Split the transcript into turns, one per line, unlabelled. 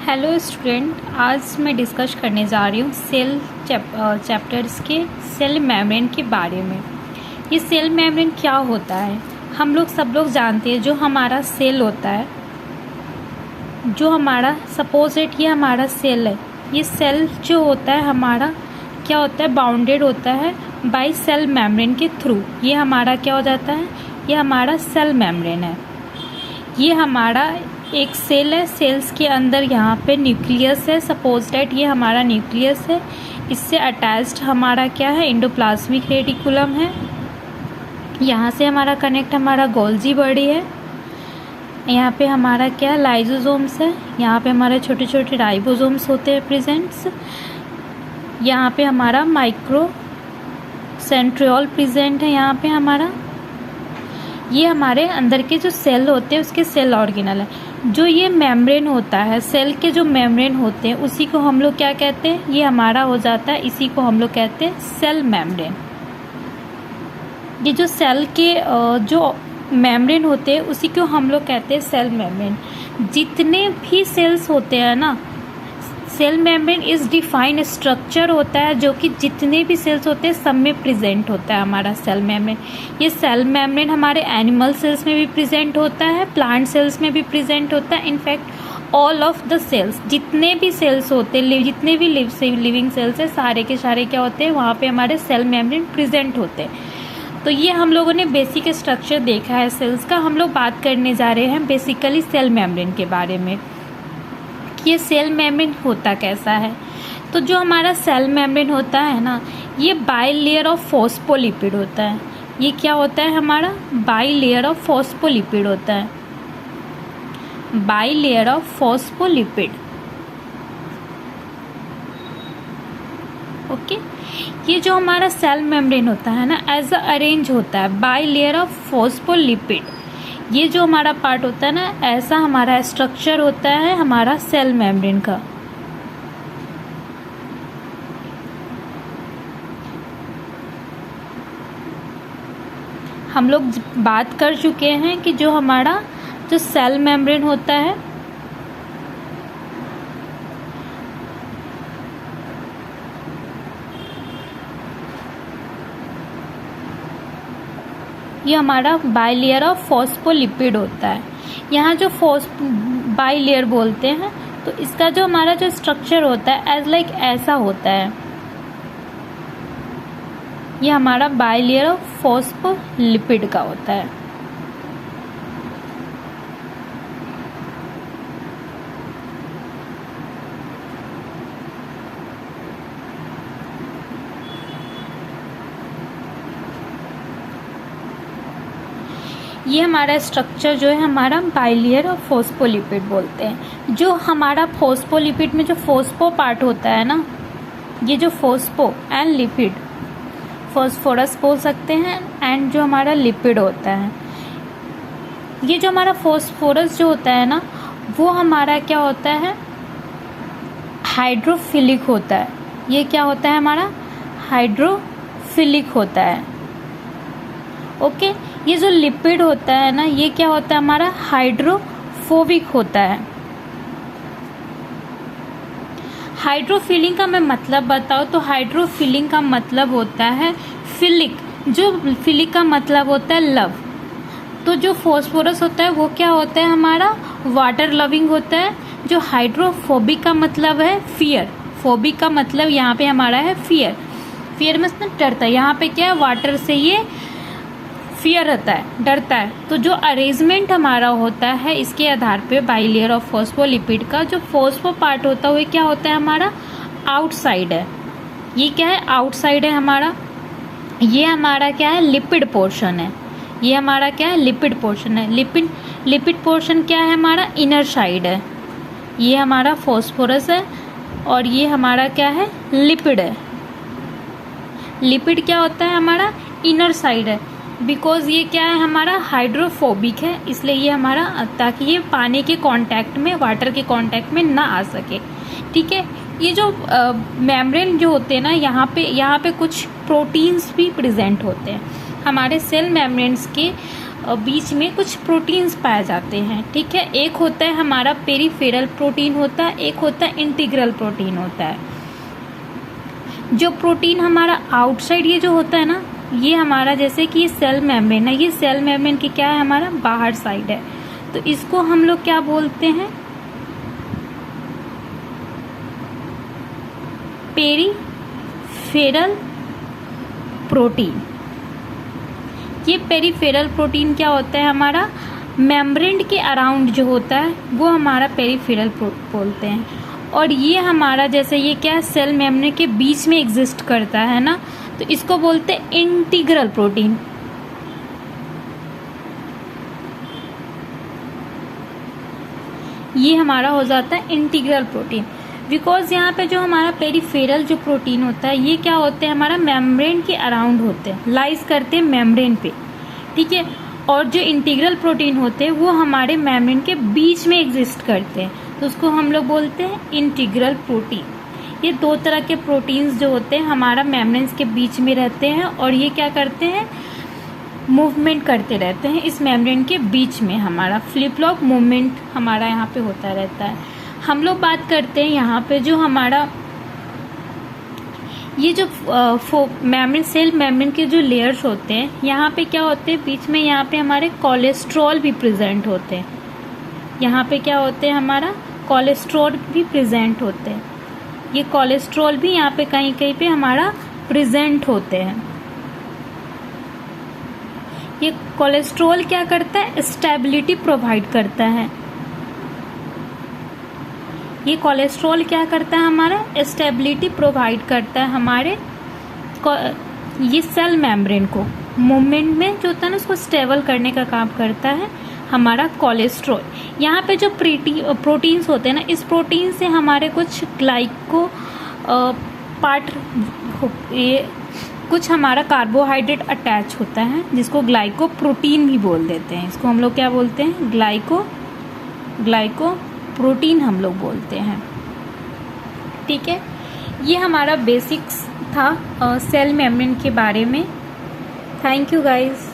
Hello student, आज मैं discuss करने जा रही हूँ सेल चैप्टर्स के सेल मेम्ब्रेन के बारे में। ये सेल मेम्ब्रेन क्या होता है? हम लोग सब लोग जानते हैं जो हमारा सेल होता है, जो हमारा सपोज इट ये हमारा सेल है। ये सेल जो होता है हमारा क्या होता है, बाउंडेड होता है बाय सेल मेम्ब्रेन के थ्रू। ये हमारा क्या हो जाता है, ये हमारा सेल मेम्ब्रेन है। ये हमारा एक सेल है, सेल्स के अंदर यहाँ पे न्यूक्लियस है। सपोज डैट ये हमारा न्यूक्लियस है, इससे अटैच्ड हमारा क्या है, एंडोप्लाज्मिक रेटिकुलम है। यहाँ से हमारा कनेक्ट हमारा गोल्जी बॉडी है। यहाँ पे हमारा क्या लाइजोसोम्स है, यहाँ पे हमारे छोटे छोटे राइबोसोम्स होते हैं प्रेजेंट्स। यहाँ पे हमारा माइक्रो सेंट्रियोल प्रेजेंट है। यहाँ पे हमारा ये हमारे अंदर के जो सेल होते हैं उसके सेल ऑर्गेनल है। जो ये मेम्ब्रेन होता है, सेल के जो मेम्ब्रेन होते हैं उसी को हम लोग क्या कहते हैं, ये हमारा हो जाता है, इसी को हम लोग कहते हैं सेल मेम्ब्रेन। ये जो सेल के जो मेम्ब्रेन होते हैं उसी को हम लोग कहते हैं सेल मेम्ब्रेन। जितने भी सेल्स होते हैं ना, cell membrane is defined structure होता है जो कि जितने भी सेल्स होते हैं सब में प्रेजेंट होता है हमारा सेल मेम्ब्रेन। ये सेल मेम्ब्रेन हमारे एनिमल सेल्स में भी प्रेजेंट होता है, प्लांट सेल्स में भी प्रेजेंट होता है। In fact all of the cells, जितने भी सेल्स होते हैं, जितने भी लिविंग सेल्स है, सारे के सारे क्या होते हैं, वहाँ पे हमारे सेल मेम्ब्रेन प्रेजेंट होते हैं। तो ये हम लोगों ने बेसिक स्ट्रक्चर देखा है सेल्स का। हम लोग बात करने जा रहे हैं बेसिकली सेल मेम्ब्रेन के बारे में, ये सेल मेम्ब्रेन होता कैसा है। तो जो हमारा सेल मेम्ब्रेन होता है ना, ये बाई लेयर ऑफ फॉस्फोलिपिड होता है। ये क्या होता है हमारा, बाई लेयर ऑफ फॉस्फोलिपिड होता है, by layer of phospholipid. Okay, ये जो हमारा सेल मेम्ब्रेन होता है ना, एज अ अरेंज होता है बाई लेयर ऑफ फॉस्फोलिपिड। ये जो हमारा पार्ट होता है ना, ऐसा हमारा स्ट्रक्चर होता है हमारा सेल मेम्ब्रेन का। हम लोग बात कर चुके हैं कि जो हमारा जो सेल मेम्ब्रेन होता है, ये हमारा बाई लेयर ऑफ फॉस्फोलिपिड होता है। यहाँ जो बाई लेयर बोलते हैं तो इसका जो हमारा जो स्ट्रक्चर होता है एज लाइक ऐसा होता है। ये हमारा बाई लेयर ऑफ फॉस्फोलिपिड का होता है। ये हमारा स्ट्रक्चर जो है हमारा बाइलेयर ऑफ फॉस्फोलिपिड बोलते हैं। जो हमारा फॉस्फोलिपिड में जो फॉस्फो पार्ट होता है ना, ये जो फॉस्फो एंड लिपिड, फॉस्फोरस बोल सकते हैं, एंड जो हमारा लिपिड होता है, ये जो हमारा फॉस्फोरस जो होता है ना, वो हमारा क्या होता है, हाइड्रोफिलिक होता है। ये क्या होता है हमारा, हाइड्रोफिलिक होता है। ओके, ये जो लिपिड होता है ना, ये क्या होता है हमारा, हाइड्रोफोबिक होता है। हाइड्रोफिलिंग का मैं मतलब बताऊँ तो हाइड्रोफिलिंग का मतलब होता है फिलिक। जो फिलिक का मतलब होता है लव। तो जो फॉस्फोरस होता है वो क्या होता है हमारा, वाटर लविंग होता है। जो हाइड्रोफोबिक का मतलब है फियर। फोबिक का मतलब यहाँ पे हमारा है फियर। फियर मतलब डरता है। यहाँ पे क्या है, वाटर से ये फियर रहता है, डरता है। तो जो अरेंजमेंट हमारा होता है इसके आधार पे बाई लेयर ऑफ फॉस्फोलिपिड का जो फॉस्फो पार्ट होता है वो क्या होता है हमारा, आउटसाइड है। ये क्या है, आउटसाइड है हमारा। ये हमारा क्या है, लिपिड पोर्शन है। ये हमारा क्या है, लिपिड पोर्शन है। लिपिड पोर्शन क्या है हमारा, इनर साइड है। ये हमारा फॉस्फोरस है और ये हमारा क्या है, लिपिड है। लिपिड क्या होता है हमारा, इनर साइड है। बिकॉज ये क्या है हमारा, हाइड्रोफोबिक है, इसलिए ये हमारा, ताकि ये पानी के कांटेक्ट में, वाटर के कांटेक्ट में ना आ सके। ठीक है, ये जो मेम्ब्रेन जो होते हैं ना, यहाँ पे कुछ प्रोटीन्स भी प्रेजेंट होते हैं। हमारे सेल मेम्ब्रेन्स के बीच में कुछ प्रोटीन्स पाए जाते हैं, ठीक है। एक होता है हमारा पेरिफेरल प्रोटीन होता है, एक होता है इंटीग्रल प्रोटीन होता है। जो प्रोटीन हमारा आउटसाइड ये जो होता है ना, ये हमारा जैसे कि ये सेल मेम्ब्रेन है, ये सेल मेम्ब्रेन की क्या है, हमारा बाहर साइड है, तो इसको हम लोग क्या बोलते हैं, पेरिफेरल प्रोटीन। ये पेरिफेरल प्रोटीन क्या होता है, हमारा मेम्ब्रेन के अराउंड जो होता है वो हमारा पेरिफेरल बोलते हैं। और ये हमारा जैसे ये क्या है, सेल मेम्ब्रेन के बीच में एग्जिस्ट करता है ना, तो इसको बोलते हैं इंटीग्रल प्रोटीन। ये हमारा हो जाता है इंटीग्रल प्रोटीन, बिकॉज यहाँ पे जो हमारा पेरिफेरल जो प्रोटीन होता है ये क्या होते हैं, हमारा मेम्ब्रेन के अराउंड होते हैं, लाइज करते हैं मेम्ब्रेन पे, ठीक है। और जो इंटीग्रल प्रोटीन होते हैं वो हमारे मेम्ब्रेन के बीच में एग्जिस्ट करते हैं, तो उसको हम लोग बोलते हैं इंटीग्रल प्रोटीन। ये दो तरह के प्रोटीन्स जो होते हैं हमारा मेम्ब्रेन के बीच में रहते हैं, और ये क्या करते हैं, मूवमेंट करते रहते हैं इस मेम्ब्रेन के बीच में, हमारा फ्लिप फ्लॉप मूवमेंट हमारा यहाँ पे होता रहता है। हम लोग बात करते हैं यहाँ पे जो हमारा ये जो मेम्ब्रेन, सेल मेम्ब्रेन के जो लेयर्स होते हैं, यहाँ पे क्या होते हैं, बीच में यहाँ पे हमारे कोलेस्ट्रॉल भी प्रेजेंट होते हैं। यहाँ पे क्या होते हैं, हमारा कोलेस्ट्रॉल भी प्रेजेंट होते हैं। ये कोलेस्ट्रॉल भी यहाँ पे कहीं कहीं पे हमारा प्रेजेंट होते हैं। ये कोलेस्ट्रॉल क्या करता है, स्टेबिलिटी प्रोवाइड करता है। ये कोलेस्ट्रॉल क्या करता है, हमारा स्टेबिलिटी प्रोवाइड करता है हमारे ये सेल मेम्ब्रेन को, मूवमेंट में जो होता है ना उसको स्टेबल करने का काम करता है हमारा कोलेस्ट्रॉल। यहाँ पे जो प्रोटीन्स होते हैं ना, इस प्रोटीन से हमारे कुछ ग्लाइको पार्ट, ये कुछ हमारा कार्बोहाइड्रेट अटैच होता है जिसको ग्लाइको प्रोटीन भी बोल देते हैं। इसको हम लोग क्या बोलते हैं, ग्लाइको प्रोटीन हम लोग बोलते हैं, ठीक है। ये हमारा बेसिक्स था सेल मेम्ब्रेन के बारे में। Thank you guys.